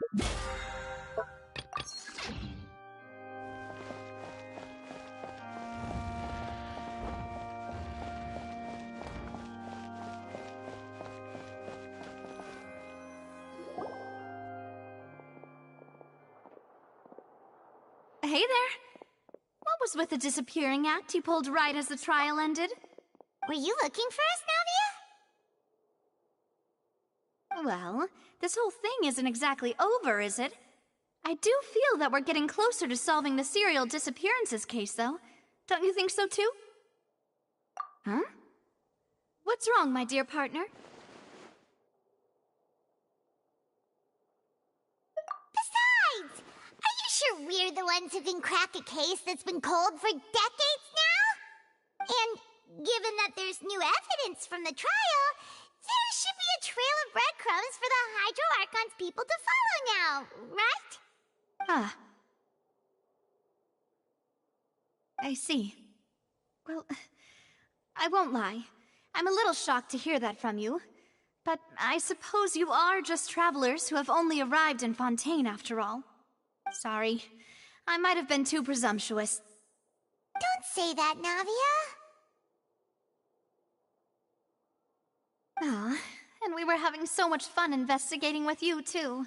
Hey there! What was with the disappearing act you pulled right as the trial ended? Were you looking for us, Navia? Well, this whole thing isn't exactly over, is it? I do feel that we're getting closer to solving the serial disappearances case, though. Don't you think so, too? Huh? What's wrong, my dear partner? Besides, are you sure we're the ones who can crack a case that's been cold for decades now? And given that there's new evidence from the trial, there should be a trail of breadcrumbs for the Hydro Archon's people to follow now, right? Ah. I see. Well, I won't lie. I'm a little shocked to hear that from you. But I suppose you are just travelers who have only arrived in Fontaine after all. Sorry. I might have been too presumptuous. Don't say that, Navia. Ah, and we were having so much fun investigating with you, too.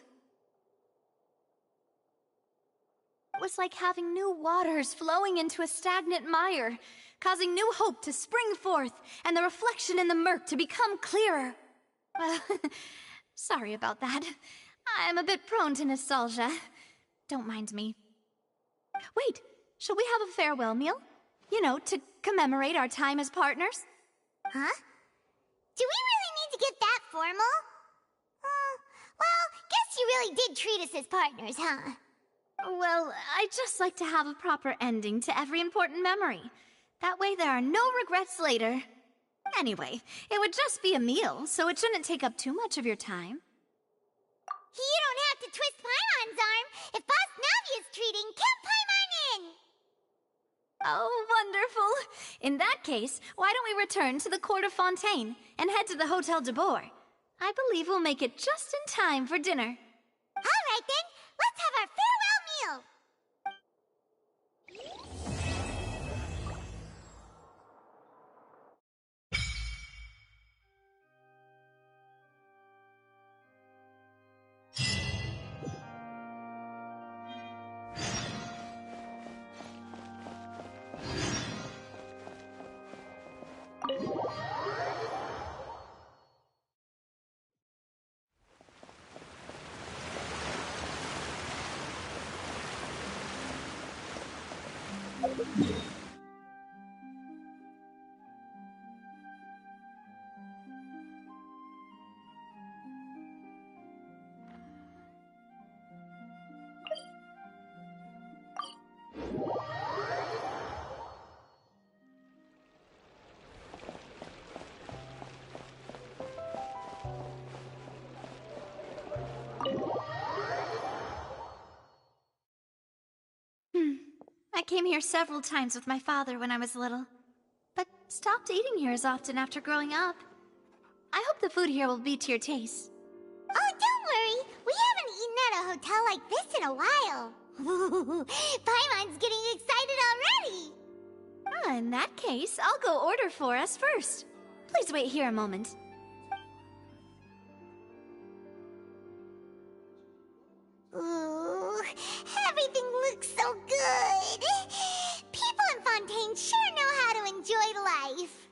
It was like having new waters flowing into a stagnant mire, causing new hope to spring forth, and the reflection in the murk to become clearer. Well, sorry about that. I'm a bit prone to nostalgia. Don't mind me. Wait, shall we have a farewell meal? You know, to commemorate our time as partners? Huh? Do we really need to get that formal? Well, guess you really did treat us as partners, huh? Well, I'd just like to have a proper ending to every important memory. That way there are no regrets later. Anyway, it would just be a meal, so it shouldn't take up too much of your time. You don't have to twist Paimon's arm. If Boss Navia's treating, count Paimon in! Oh, wonderful! In that case, why don't we return to the court of Fontaine and head to the Hotel de Boer? I believe we'll make it just in time for dinner. All right then, let's have our farewell meal! I came here several times with my father when I was little, but stopped eating here as often after growing up. I hope the food here will be to your taste. Oh, don't worry. We haven't eaten at a hotel like this in a while. Paimon's getting excited already. In that case, I'll go order for us first. Please wait here a moment. Ooh, everything looks so good. People in Fontaine sure know how to enjoy life.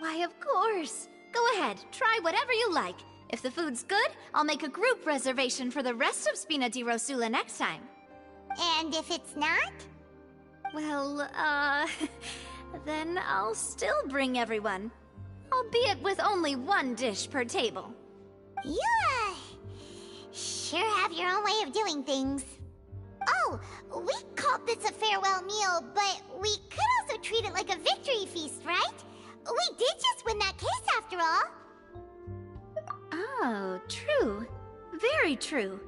Why, of course. Go ahead, try whatever you like. If the food's good, I'll make a group reservation for the rest of Spina di Rosula next time. And if it's not? Well, then I'll still bring everyone. Albeit with only one dish per table. You, sure have your own way of doing things. Oh, we called this a farewell meal, but we could also treat it like a victory feast, right? We did just win that case after all. Oh, true. Very true.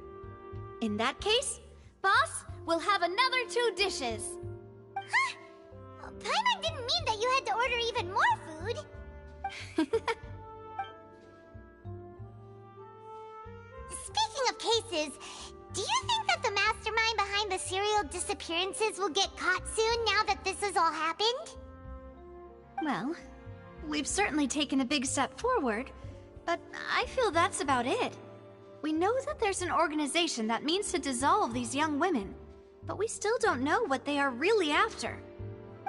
In that case, boss, we'll have another 2 dishes. Huh? Paimon didn't mean that you had to order even more food. Speaking of cases, Do you think that the mastermind behind the serial disappearances will get caught soon now that this has all happened? Well, we've certainly taken a big step forward, but I feel that's about it. We know that there's an organization that means to dissolve these young women, but we still don't know what they are really after.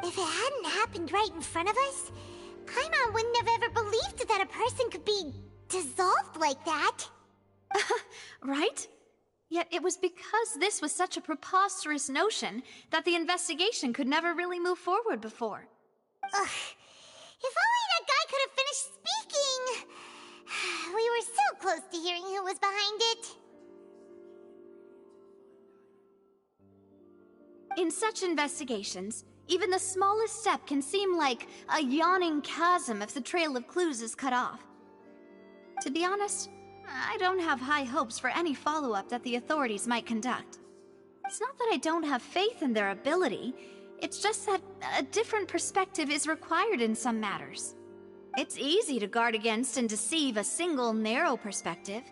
If it hadn't happened right in front of us, Paimon wouldn't have ever believed that a person could be dissolved like that. Right? Yet it was because this was such a preposterous notion that the investigation could never really move forward before. Ugh. If only that guy could have finished speaking! We were so close to hearing who was behind it. In such investigations, even the smallest step can seem like a yawning chasm if the trail of clues is cut off. To be honest, I don't have high hopes for any follow-up that the authorities might conduct. It's not that I don't have faith in their ability, it's just that a different perspective is required in some matters. It's easy to guard against and deceive a single narrow perspective.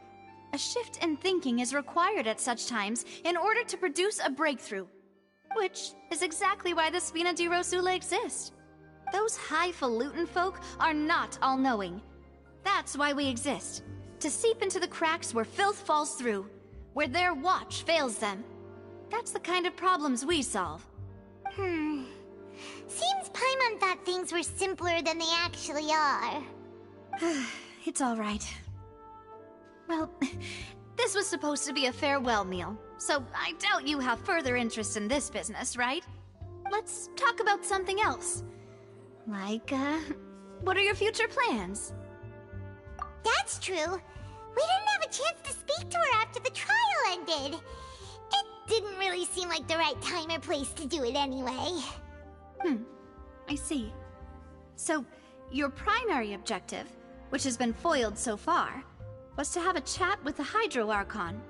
A shift in thinking is required at such times in order to produce a breakthrough. Which is exactly why the Spina di Rosula exist. Those highfalutin folk are not all-knowing. That's why we exist. To seep into the cracks where filth falls through, where their watch fails them. That's the kind of problems we solve. Seems Paimon thought things were simpler than they actually are. It's all right. Well, this was supposed to be a farewell meal, so I doubt you have further interest in this business, right? Let's talk about something else. Like, what are your future plans? That's true. We didn't have a chance to speak to her after the trial ended. It didn't really seem like the right time or place to do it anyway. I see. So, your primary objective, which has been foiled so far, was to have a chat with the Hydro Archon.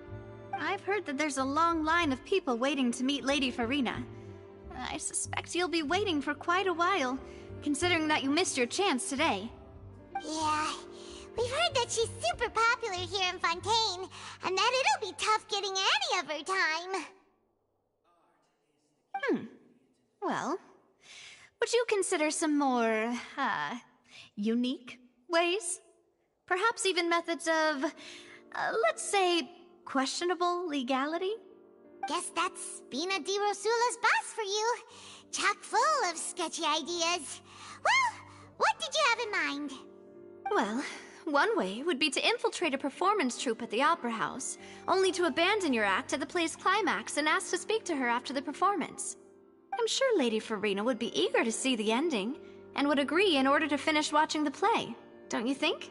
I've heard that there's a long line of people waiting to meet Lady Farina. I suspect you'll be waiting for quite a while, considering that you missed your chance today. Yeah, we've heard that she's super popular here in Fontaine, and that it'll be tough getting any of her time. Well, would you consider some more, unique ways? Perhaps even methods of, let's say, questionable legality? Guess that's Spina di Rosula's boss for you. Chock full of sketchy ideas. Well, what did you have in mind? Well, one way would be to infiltrate a performance troupe at the Opera House, only to abandon your act at the play's climax and ask to speak to her after the performance. I'm sure Lady Farina would be eager to see the ending, and would agree in order to finish watching the play, don't you think?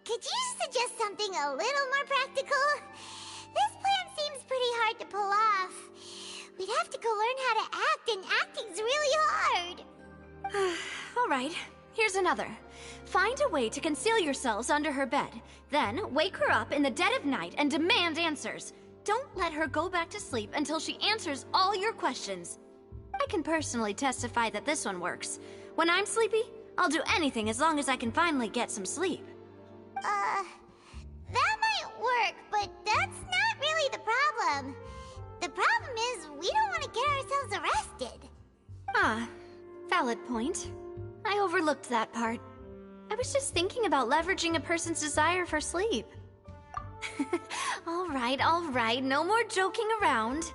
Could you suggest something a little more practical? This plan seems pretty hard to pull off. We'd have to go learn how to act, and acting's really hard. All right, here's another. Find a way to conceal yourselves under her bed, then wake her up in the dead of night and demand answers. Don't let her go back to sleep until she answers all your questions. I can personally testify that this one works. When I'm sleepy, I'll do anything as long as I can finally get some sleep. That might work, but that's not really the problem. The problem is we don't want to get ourselves arrested. Ah, valid point. I overlooked that part. I was just thinking about leveraging a person's desire for sleep. All right, no more joking around.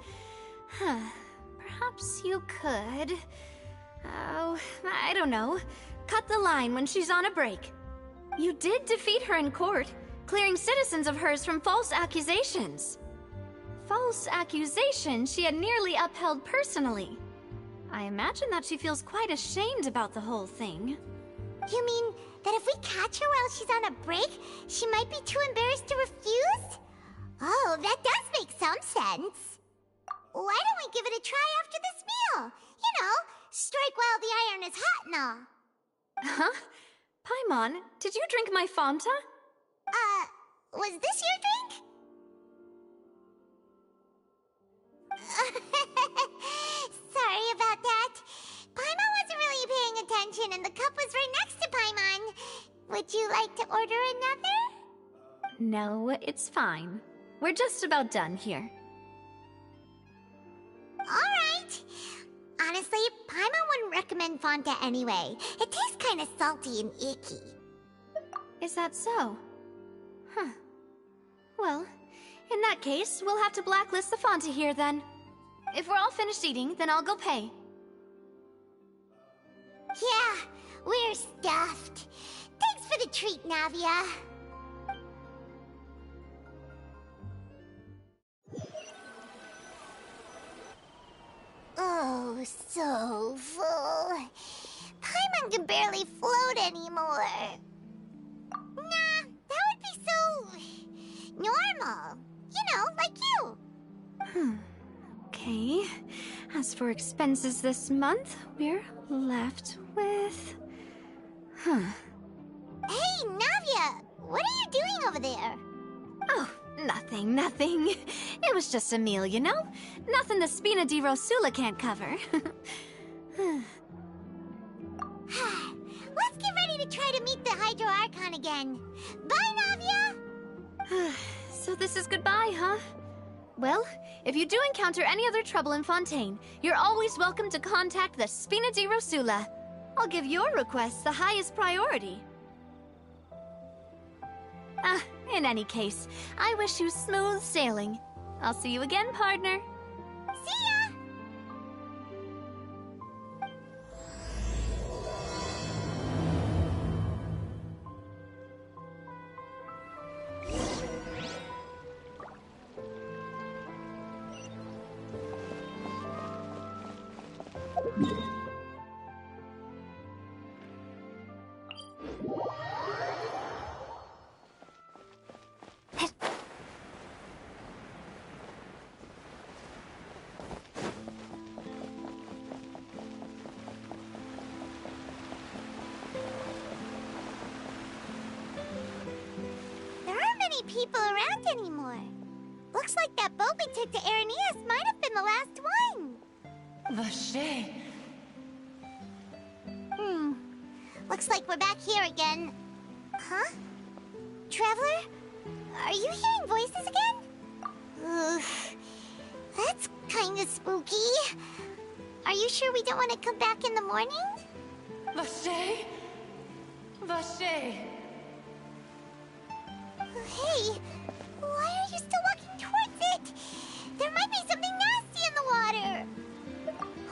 Perhaps you could... Oh, I don't know. Cut the line when she's on a break. You did defeat her in court, clearing citizens of hers from false accusations. False accusations she had nearly upheld personally. I imagine that she feels quite ashamed about the whole thing. You mean that if we catch her while she's on a break, she might be too embarrassed to refuse? Oh, that does make some sense. Why don't we give it a try after this meal? You know, strike while the iron is hot and all. Huh? Paimon, did you drink my Fanta? Was this your drink? Sorry about that. Paimon wasn't really paying attention and the cup was right next to Paimon. Would you like to order another? No, it's fine. We're just about done here. Alright. Honestly, Paimon wouldn't recommend Fonta anyway. It tastes kind of salty and icky. Is that so? Huh. Well, in that case, we'll have to blacklist the Fonta here then. If we're all finished eating, then I'll go pay. Yeah, we're stuffed. Thanks for the treat, Navia. Oh, so full. Paimon can barely float anymore. Nah, that would be so normal. You know, like you. Okay. As for expenses this month, we're left with... Hey, Navia! What are you doing over there? Oh, nothing. It was just a meal, you know? Nothing the Spina di Rosula can't cover. Let's get ready to try to meet the Hydro Archon again. Bye, Navia! So this is goodbye, huh? Well, if you do encounter any other trouble in Fontaine, you're always welcome to contact the Spina di Rosula. I'll give your requests the highest priority. In any case, I wish you smooth sailing. I'll see you again, partner. See ya! People around anymore. Looks like that boat we took to Araneas might have been the last one. Vache. Looks like we're back here again. Huh? Traveler? Are you hearing voices again? Oof. That's kinda spooky. Are you sure we don't want to come back in the morning? Vache? Vache. Hey, why are you still walking towards it? There might be something nasty in the water.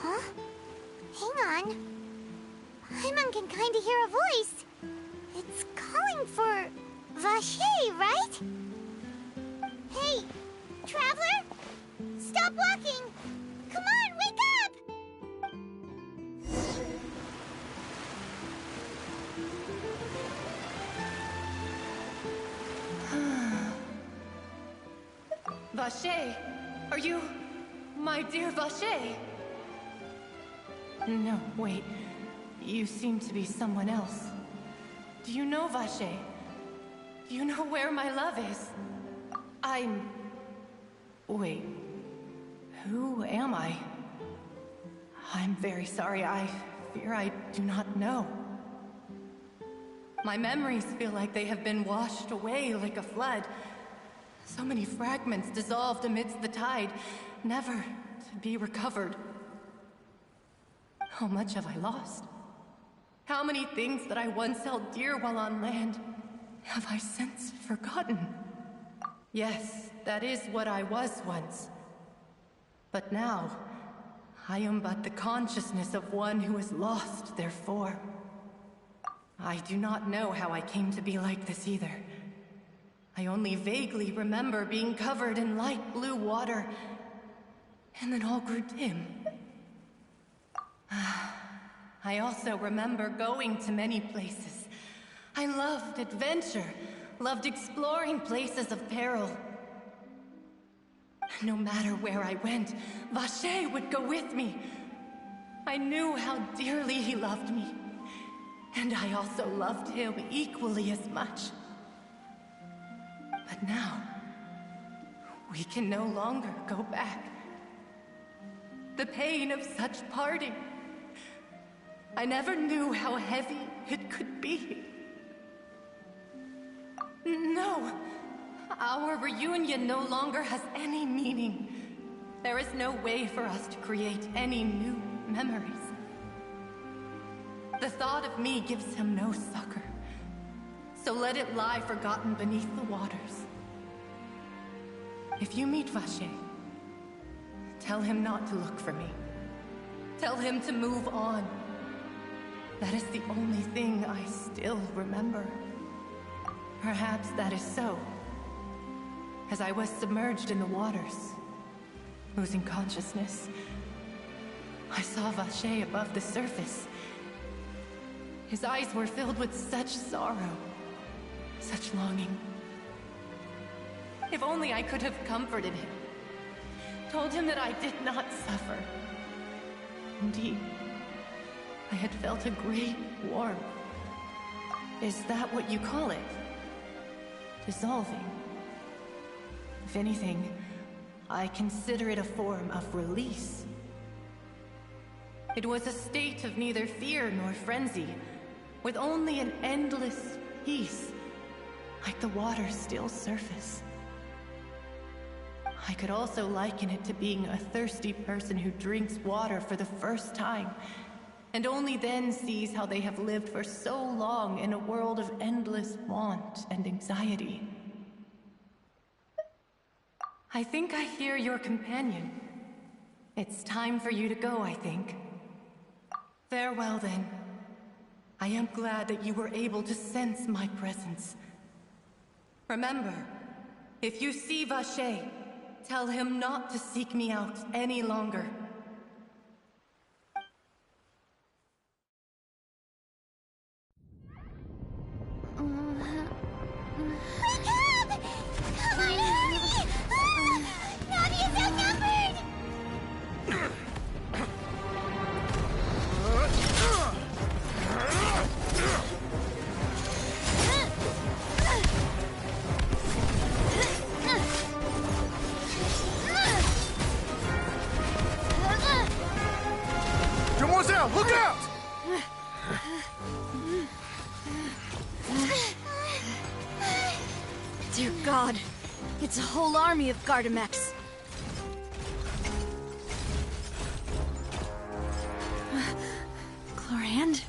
Huh? Hang on. Paimon can kinda hear a voice. It's calling for Vache, right? Hey, Traveler? Stop walking! Come on, wake up! Vache, are you my dear Vache? No, wait. You seem to be someone else. Do you know Vache? Do you know where my love is? Wait. Who am I? I'm very sorry. I fear I do not know. My memories feel like they have been washed away like a flood. So many fragments dissolved amidst the tide, never to be recovered. How much have I lost? How many things that I once held dear while on land have I since forgotten? Yes, that is what I was once. But now, I am but the consciousness of one who is lost, therefore. I do not know how I came to be like this either. I only vaguely remember being covered in light blue water, and then all grew dim. I also remember going to many places. I loved adventure, loved exploring places of peril. No matter where I went, Vache would go with me. I knew how dearly he loved me, and I also loved him equally as much. But now, we can no longer go back. The pain of such parting, I never knew how heavy it could be. No, Our reunion no longer has any meaning. There is no way for us to create any new memories. The thought of me gives him no succor. So let it lie forgotten beneath the waters. If you meet Vacher, tell him not to look for me. Tell him to move on. That is the only thing I still remember. Perhaps that is so. As I was submerged in the waters, losing consciousness, I saw Vacher above the surface. His eyes were filled with such sorrow, such longing. If only I could have comforted him, told him that I did not suffer. Indeed, I had felt a great warmth. Is that what you call it? Dissolving? If anything, I consider it a form of release. It was a state of neither fear nor frenzy, with only an endless peace, like the water's still surface. I could also liken it to being a thirsty person who drinks water for the first time, and only then sees how they have lived for so long in a world of endless want and anxiety. I think I hear your companion. It's time for you to go, I think. Farewell, then. I am glad that you were able to sense my presence. Remember, if you see Vacher, tell him not to seek me out any longer. Wake up! Come on, hurry! Navia's outnumbered! Demoiselle, look out! Dear God, it's a whole army of Gardamex. Chlorand?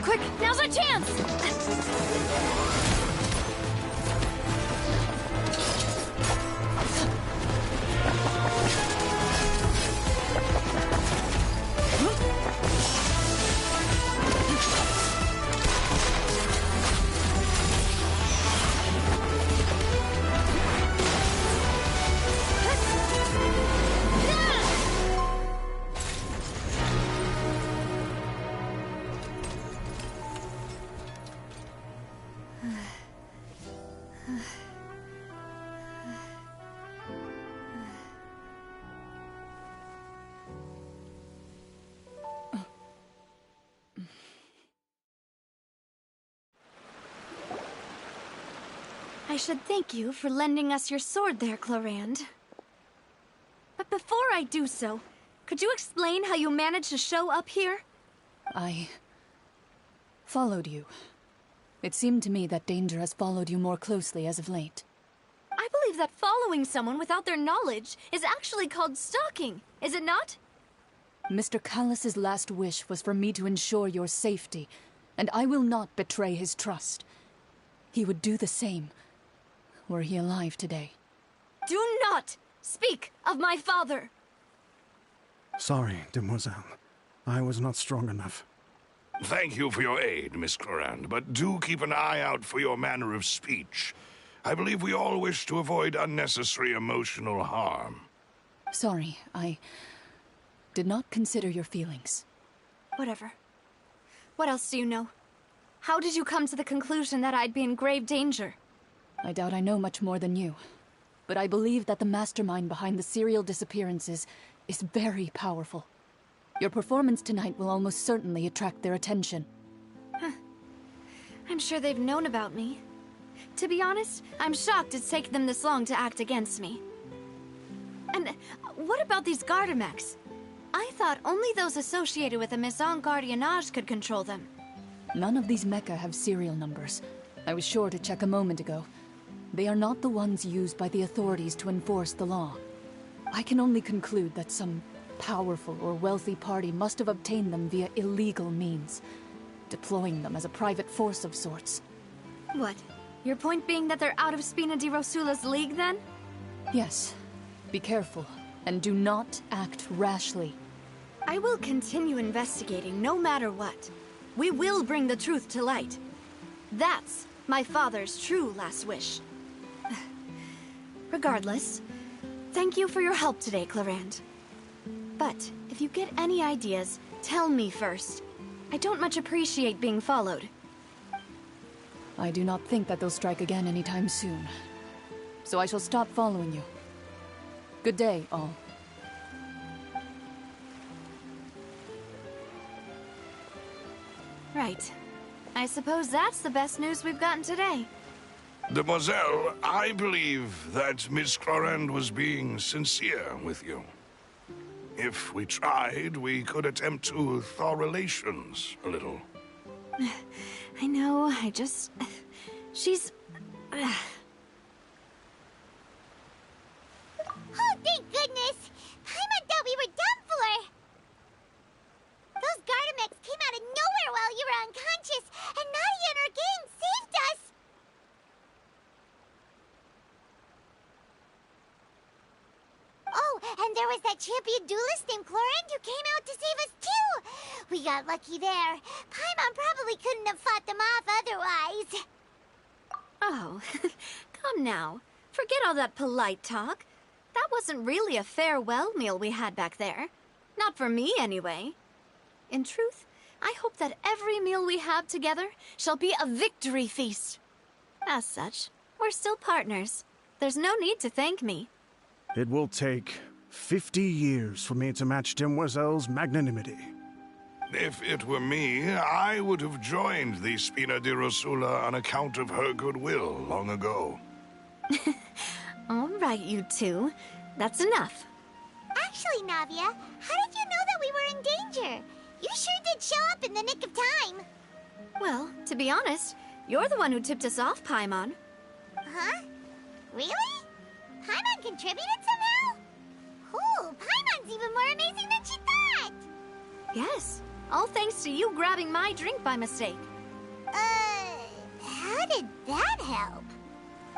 Quick, now's our chance! I should thank you for lending us your sword there, Chlorand. But before I do so, could you explain how you managed to show up here? I followed you. It seemed to me that danger has followed you more closely as of late. I believe that following someone without their knowledge is actually called stalking, is it not? Mr. Callus's last wish was for me to ensure your safety, and I will not betray his trust. He would do the same, were he alive today. Do not speak of my father! Sorry, Demoiselle. I was not strong enough. Thank you for your aid, Miss Clorand, but do keep an eye out for your manner of speech. I believe we all wish to avoid unnecessary emotional harm. Sorry, I did not consider your feelings. Whatever. What else do you know? How did you come to the conclusion that I'd be in grave danger? I doubt I know much more than you, but I believe that the mastermind behind the serial disappearances is very powerful. Your performance tonight will almost certainly attract their attention. I'm sure they've known about me. To be honest, I'm shocked it's taken them this long to act against me. And what about these Gardamex? I thought only those associated with the Maison Gardiennage could control them. None of these mecha have serial numbers. I was sure to check a moment ago. They are not the ones used by the authorities to enforce the law. I can only conclude that some powerful or wealthy party must have obtained them via illegal means, deploying them as a private force of sorts. What? Your point being that they're out of Spina di Rosula's league, then? Yes. Be careful, and do not act rashly. I will continue investigating no matter what. We will bring the truth to light. That's my father's true last wish. Regardless, thank you for your help today, Clarande. But if you get any ideas, tell me first. I don't much appreciate being followed. I do not think that they'll strike again anytime soon. So I shall stop following you. Good day, all. Right. I suppose that's the best news we've gotten today. Demoiselle, I believe that Miss Clarande was being sincere with you. If we tried, we could attempt to thaw relations a little. I know, she's... Oh, thank goodness! Paimon thought we were done for! Those Gardamex came out of nowhere while you were unconscious, and Nadia and her gang saved us! Oh, and there was that champion duelist named Clarande who came out to save us too! We got lucky there. Paimon probably couldn't have fought them off otherwise. Oh, come now. Forget all that polite talk. That wasn't really a farewell meal we had back there. Not for me, anyway. In truth, I hope that every meal we have together shall be a victory feast. As such, we're still partners. There's no need to thank me. It will take 50 years for me to match Demoiselle's magnanimity. If it were me, I would have joined the Spina di Rosula on account of her goodwill long ago. All right, you two. That's enough. Actually, Navia, how did you know that we were in danger? You sure did show up in the nick of time. Well, to be honest, you're the one who tipped us off, Paimon. Huh? Really? Paimon contributed somehow? Cool, Paimon's even more amazing than she thought! Yes, all thanks to you grabbing my drink by mistake. How did that help?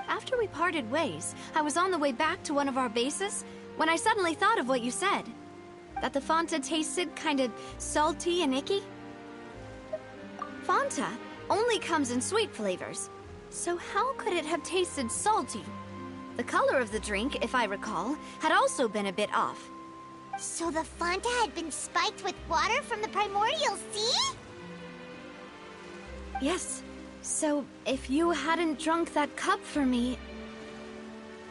After we parted ways, I was on the way back to one of our bases when I suddenly thought of what you said. That the Fanta tasted kind of salty and icky. Fanta only comes in sweet flavors, so how could it have tasted salty? The color of the drink, if I recall, had also been a bit off. So the Fanta had been spiked with water from the primordial sea? Yes. So, if you hadn't drunk that cup for me...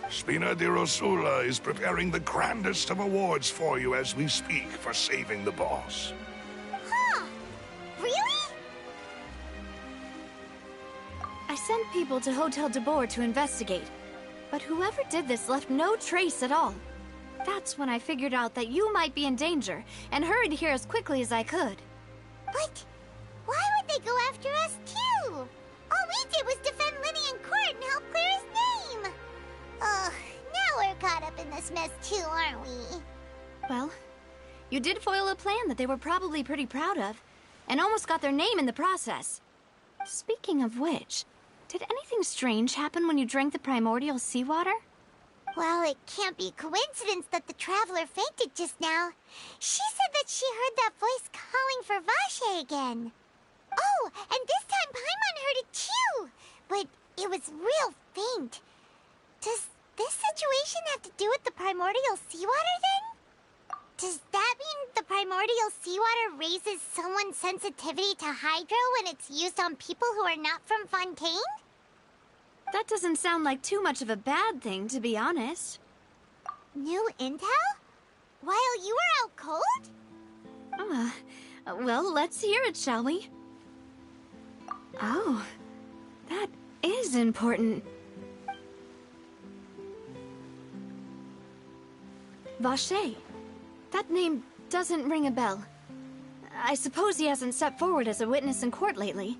Spina di Rosula is preparing the grandest of awards for you as we speak for saving the boss. Huh? Really? I sent people to Hotel de Boer to investigate, but whoever did this left no trace at all. That's when I figured out that you might be in danger, and hurried here as quickly as I could. But why would they go after us too? All we did was defend Lenny in court and help clear his name. Ugh, now we're caught up in this mess too, aren't we? Well, you did foil a plan that they were probably pretty proud of, and almost got their name in the process. Speaking of which, did anything strange happen when you drank the primordial seawater? Well, it can't be a coincidence that the traveler fainted just now. She said that she heard that voice calling for Vache again. Oh, and this time Paimon heard it too, but it was real faint. Does this situation have to do with the primordial seawater then? Does that mean the primordial seawater raises someone's sensitivity to hydro when it's used on people who are not from Fontaine? That doesn't sound like too much of a bad thing, to be honest. New intel? While you were out cold? Well, let's hear it, shall we? Oh, is important. Vache. That name doesn't ring a bell. I suppose he hasn't stepped forward as a witness in court lately.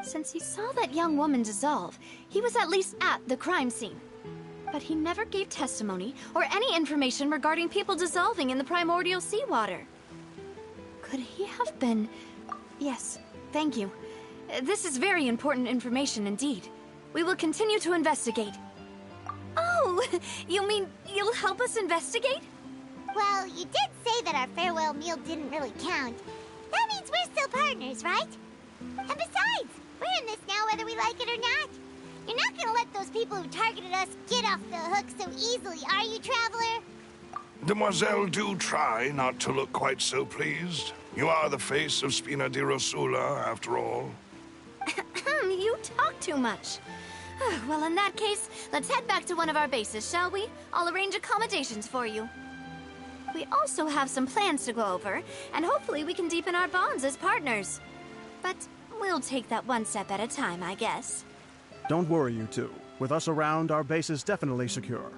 Since he saw that young woman dissolve, he was at least at the crime scene. But he never gave testimony or any information regarding people dissolving in the primordial seawater. Could he have been... Yes, thank you. This is very important information indeed. We will continue to investigate. Oh, you mean you'll help us investigate? Well, you did say that our farewell meal didn't really count. That means we're still partners, right? And besides, we're in this now whether we like it or not. You're not gonna let those people who targeted us get off the hook so easily, are you, Traveler? Demoiselle, do try not to look quite so pleased. You are the face of Spina di Rosula, after all. You talk too much. Well, in that case, let's head back to one of our bases, shall we? I'll arrange accommodations for you. We also have some plans to go over, and hopefully we can deepen our bonds as partners. But we'll take that one step at a time, I guess. Don't worry, you two. With us around, our base is definitely secure.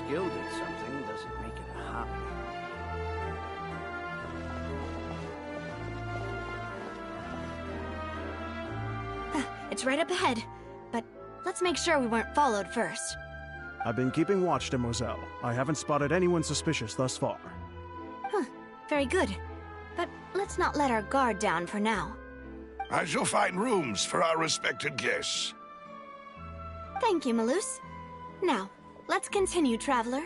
Skilled at something doesn't make it a hobby. It's right up ahead, but let's make sure we weren't followed first. I've been keeping watch, Demoiselle. I haven't spotted anyone suspicious thus far. Very good. But let's not let our guard down for now. I shall find rooms for our respected guests. Thank you, Malus. Now, let's continue, Traveler.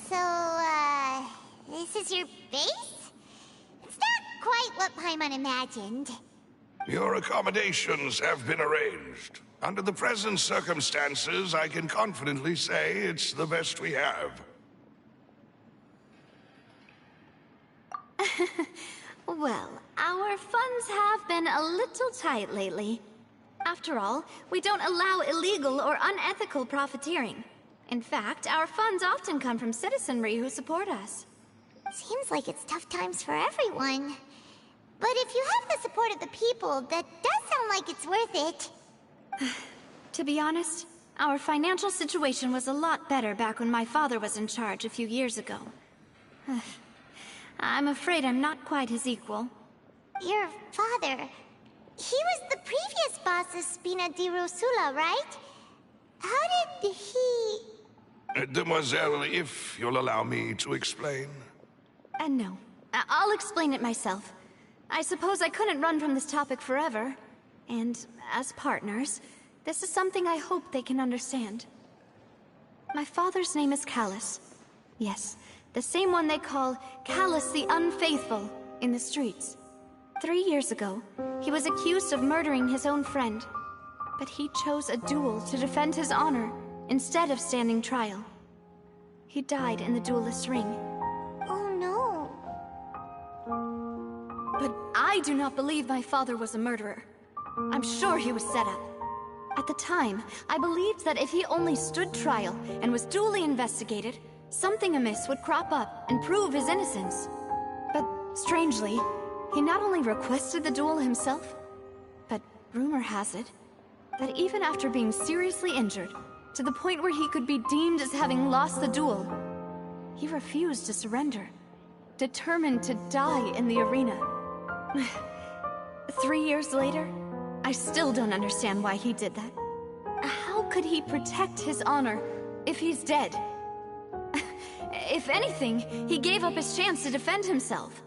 So, this is your base? It's not quite what Paimon imagined. Your accommodations have been arranged. Under the present circumstances, I can confidently say it's the best we have. Well, our funds have been a little tight lately. After all, we don't allow illegal or unethical profiteering. In fact, our funds often come from citizenry who support us. Seems like it's tough times for everyone. But if you have the support of the people, that does sound like it's worth it. To be honest, our financial situation was a lot better back when my father was in charge a few years ago. I'm afraid I'm not quite his equal. Your father... he was the previous boss of Spina di Rosula, right? How did he... Demoiselle, if you'll allow me to explain. No. I'll explain it myself. I suppose I couldn't run from this topic forever. And as partners, this is something I hope they can understand. My father's name is Callus. Yes, the same one they call Callus the Unfaithful in the streets. 3 years ago, he was accused of murdering his own friend. But he chose a duel to defend his honor instead of standing trial. He died in the duelist's ring. Oh no. But I do not believe my father was a murderer. I'm sure he was set up. At the time, I believed that if he only stood trial and was duly investigated, something amiss would crop up and prove his innocence. But strangely, he not only requested the duel himself, but rumor has it that even after being seriously injured, to the point where he could be deemed as having lost the duel, he refused to surrender, determined to die in the arena. 3 years later, I still don't understand why he did that. How could he protect his honor if he's dead? If anything, he gave up his chance to defend himself.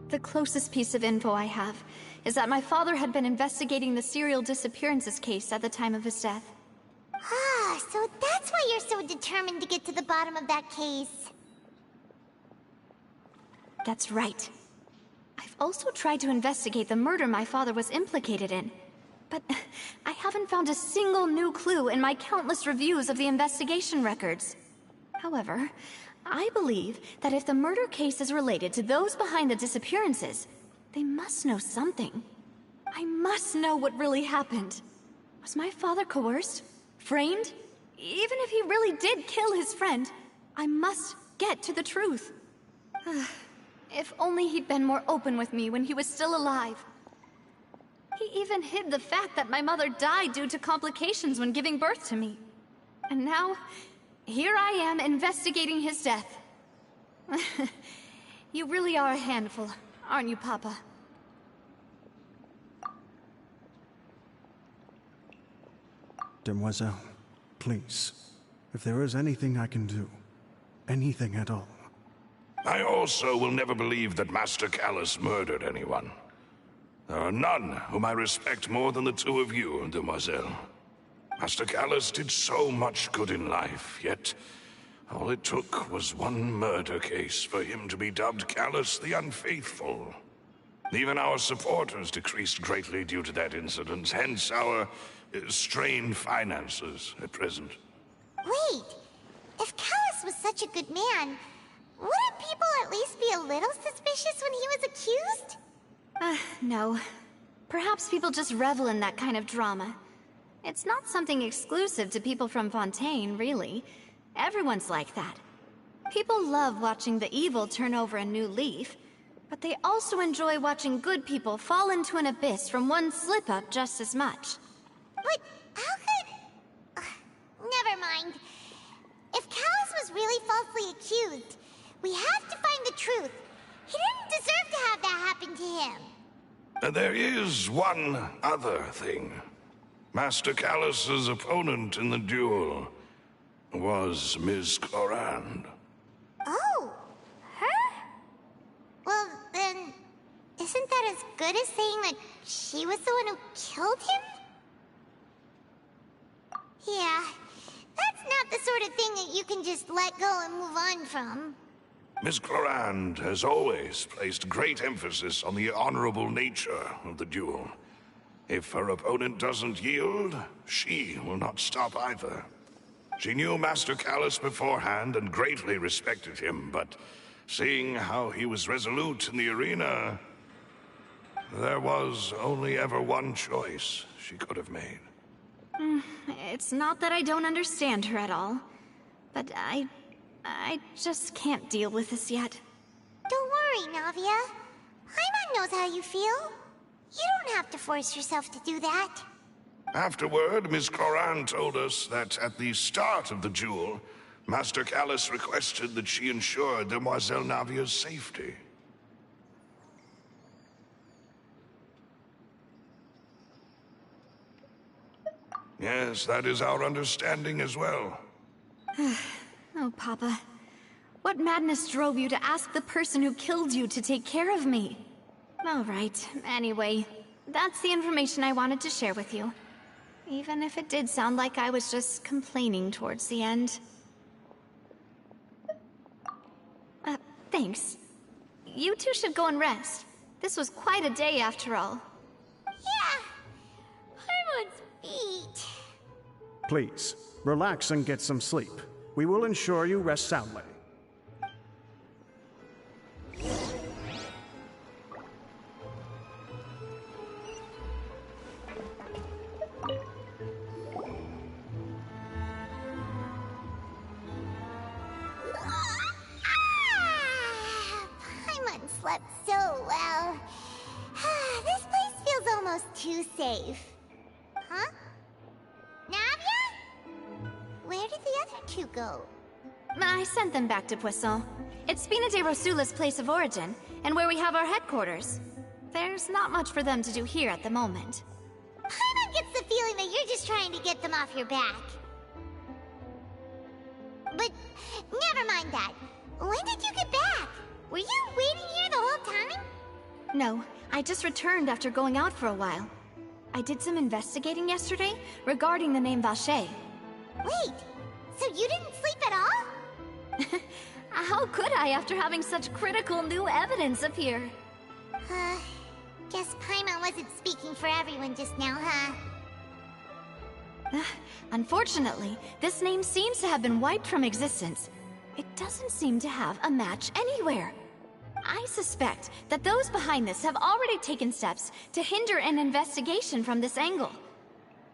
The closest piece of info I have is that my father had been investigating the serial disappearances case at the time of his death. Ah, so that's why you're so determined to get to the bottom of that case. That's right. I've also tried to investigate the murder my father was implicated in, but I haven't found a single new clue in my countless reviews of the investigation records. However, I believe that if the murder case is related to those behind the disappearances, they must know something. I must know what really happened. Was my father coerced? Framed? Even if he really did kill his friend, I must get to the truth. If only he'd been more open with me when he was still alive. He even hid the fact that my mother died due to complications when giving birth to me. And now, here I am investigating his death. You really are a handful, aren't you, Papa? Demoiselle, please, if there is anything I can do, anything at all. I also will never believe that Master Callus murdered anyone. There are none whom I respect more than the two of you, Demoiselle. Master Callus did so much good in life, yet all it took was one murder case for him to be dubbed Callus the Unfaithful. Even our supporters decreased greatly due to that incident, hence our strained finances at present. Wait, if Callus was such a good man, wouldn't people at least be a little suspicious when he was accused? No. Perhaps people just revel in that kind of drama. It's not something exclusive to people from Fontaine, really. Everyone's like that. People love watching the evil turn over a new leaf, but they also enjoy watching good people fall into an abyss from one slip-up just as much. But how could... never mind. If Callus was really falsely accused, we have to find the truth. He didn't deserve to have that happen to him. There is one other thing. Master Callus's opponent in the duel was Miss Clorand. Oh, that as good as saying that she was the one who killed him? Yeah, that's not the sort of thing that you can just let go and move on from. Miss Clorand has always placed great emphasis on the honorable nature of the duel. If her opponent doesn't yield, she will not stop either. She knew Master Callus beforehand and greatly respected him, but seeing how he was resolute in the arena, there was only ever one choice she could have made. It's not that I don't understand her at all, but I just can't deal with this yet. Don't worry, Navia. Paimon knows how you feel. You don't have to force yourself to do that. Afterward, Miss Clorand told us that at the start of the duel, Master Callus requested that she ensure Demoiselle Navia's safety. Yes, that is our understanding as well. Oh, Papa. What madness drove you to ask the person who killed you to take care of me? All right, anyway, that's the information I wanted to share with you. Even if it did sound like I was just complaining towards the end. Thanks. You two should go and rest. This was quite a day after all. Yeah, Paimon's beat. Please, relax and get some sleep. We will ensure you rest soundly. Paimon slept so well. This place feels almost too safe. Huh? Navia? Where did the other two go? I sent them back to Poisson. It's Spina de Rosula's place of origin, and where we have our headquarters. There's not much for them to do here at the moment. Paimon gets the feeling that you're just trying to get them off your back. But never mind that. When did you get back? Were you waiting here the whole time? No, I just returned after going out for a while. I did some investigating yesterday regarding the name Vacher. Wait, so you didn't sleep at all? How could I after having such critical new evidence appear? Guess Paimon wasn't speaking for everyone just now, huh? Unfortunately, this name seems to have been wiped from existence. It doesn't seem to have a match anywhere. I suspect that those behind this have already taken steps to hinder an investigation from this angle.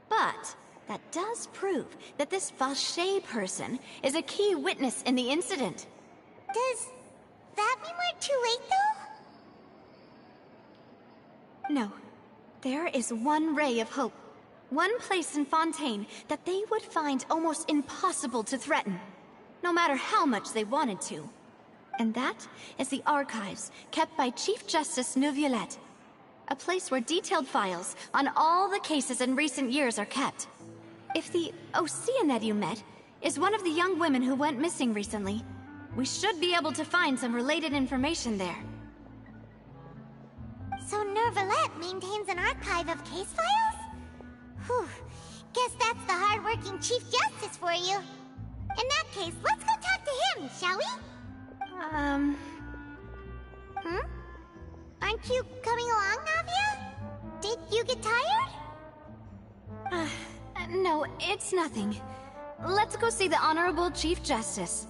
But that does prove that this Vacher person is a key witness in the incident. Does that mean we're too late, though? No. There is one ray of hope. One place in Fontaine that they would find almost impossible to threaten, no matter how much they wanted to. And that is the archives kept by Chief Justice Neuvillette, a place where detailed files on all the cases in recent years are kept. If the Oceanette you met is one of the young women who went missing recently, we should be able to find some related information there. So Neuvillette maintains an archive of case files? Whew. Guess that's the hard-working Chief Justice for you. In that case, let's go talk to him, shall we? Aren't you coming along, Navia? Did you get tired? No, it's nothing. Let's go see the Honorable Chief Justice.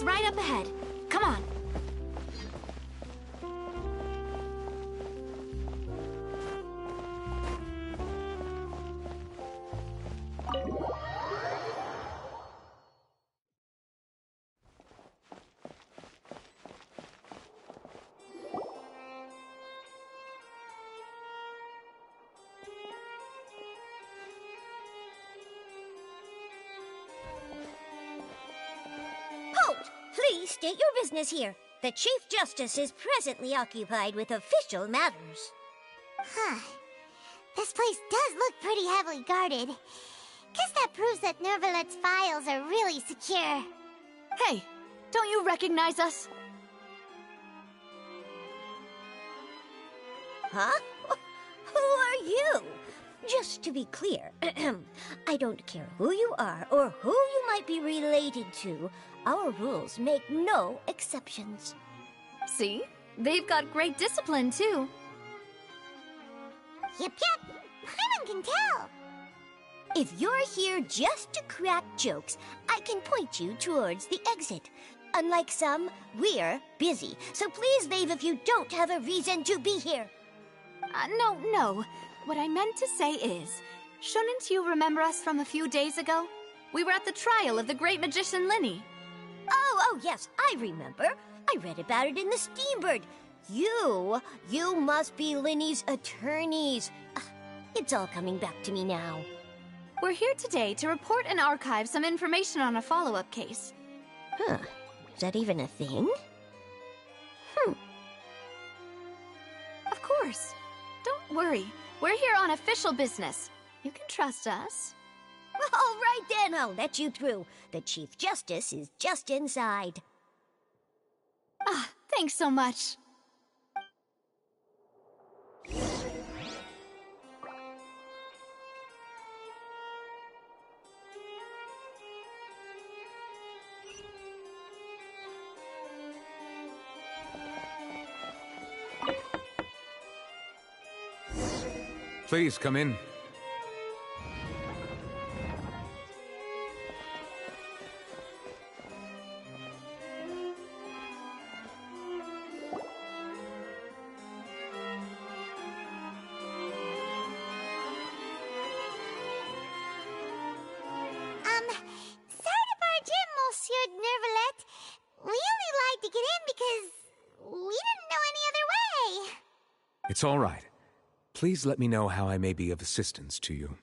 right up ahead. Come on. Halt! Please state your business here. The Chief Justice is presently occupied with official matters. Huh. This place does look pretty heavily guarded. Guess that proves that Nervalet's files are really secure. Hey, don't you recognize us? Huh? Who are you? Just to be clear, I don't care who you are or who you might be related to. Our rules make no exceptions. See? They've got great discipline, too. Yep. Paimon can tell. If you're here just to crack jokes, I can point you towards the exit. Unlike some, we're busy, so please leave if you don't have a reason to be here. No. What I meant to say is, shouldn't you remember us from a few days ago? We were at the trial of the great magician Linny. Oh, yes, I remember. I read about it in the Steambird. You must be Linny's attorneys. It's all coming back to me now. We're here today to report and archive some information on a follow-up case. Huh, is that even a thing? Of course. Don't worry. We're here on official business. You can trust us. All right then, I'll let you through. The Chief Justice is just inside. Thanks so much. Please come in. Sorry to barge in, Monsieur Nervalet. We only lied to get in because we didn't know any other way. It's all right. Please let me know how I may be of assistance to you.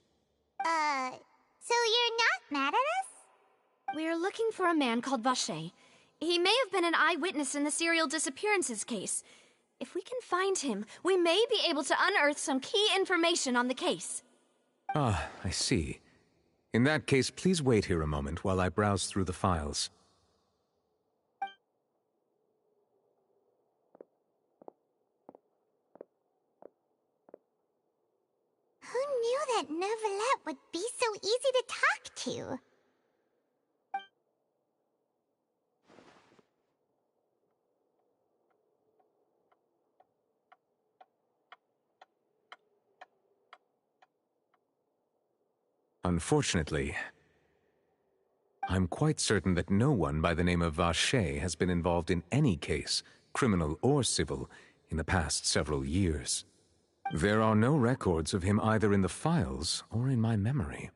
So you're not mad at us? We're looking for a man called Vacher. He may have been an eyewitness in the serial disappearances case. If we can find him, we may be able to unearth some key information on the case. Ah, I see. In that case, please wait here a moment while I browse through the files. Who knew that Nervalet would be so easy to talk to? Unfortunately, I'm quite certain that no one by the name of Vacher has been involved in any case, criminal or civil, in the past several years. There are no records of him either in the files or in my memory.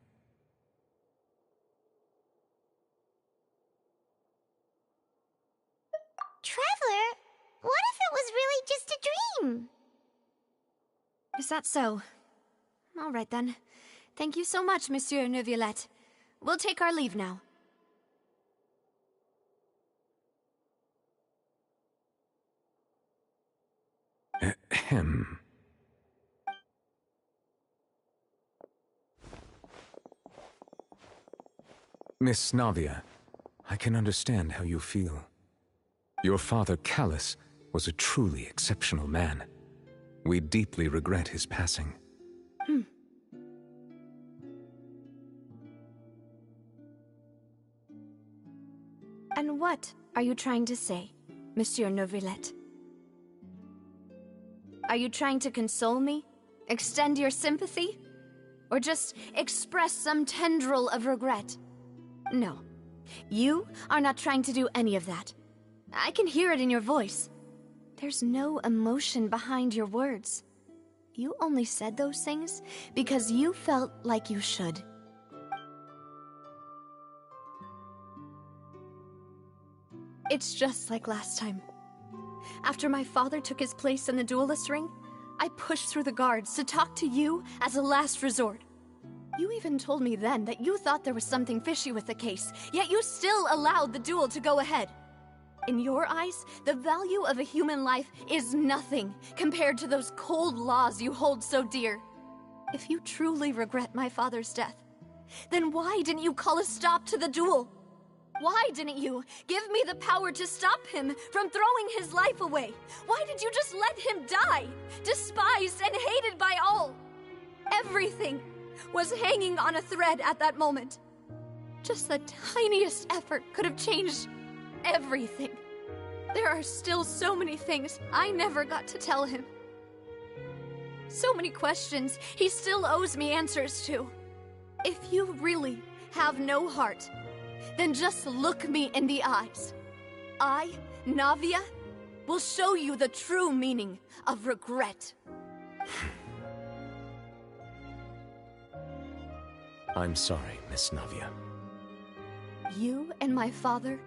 Traveler, what if it was really just a dream? Is that so? All right then. Thank you so much, Monsieur Neuvillette. We'll take our leave now. Ahem. Miss Navia, I can understand how you feel. Your father, Callus, was a truly exceptional man. We deeply regret his passing. And what are you trying to say, Monsieur Neuvillette? Are you trying to console me? Extend your sympathy? Or just express some tendril of regret? No, You are not trying to do any of that. I can hear it in your voice. There's no emotion behind your words. You only said those things because you felt like you should. It's just like last time. After my father took his place in the duelist ring, I pushed through the guards to talk to you as a last resort. You even told me then that you thought there was something fishy with the case, yet you still allowed the duel to go ahead. In your eyes, the value of a human life is nothing compared to those cold laws you hold so dear. If you truly regret my father's death, then why didn't you call a stop to the duel? Why didn't you give me the power to stop him from throwing his life away? Why did you just let him die, despised and hated by all? Everything was hanging on a thread at that moment. Just the tiniest effort could have changed everything. There are still so many things I never got to tell him. So many questions he still owes me answers to. If you really have no heart, then just look me in the eyes. I, Navia, will show you the true meaning of regret. I'm sorry, Miss Navia. You and my father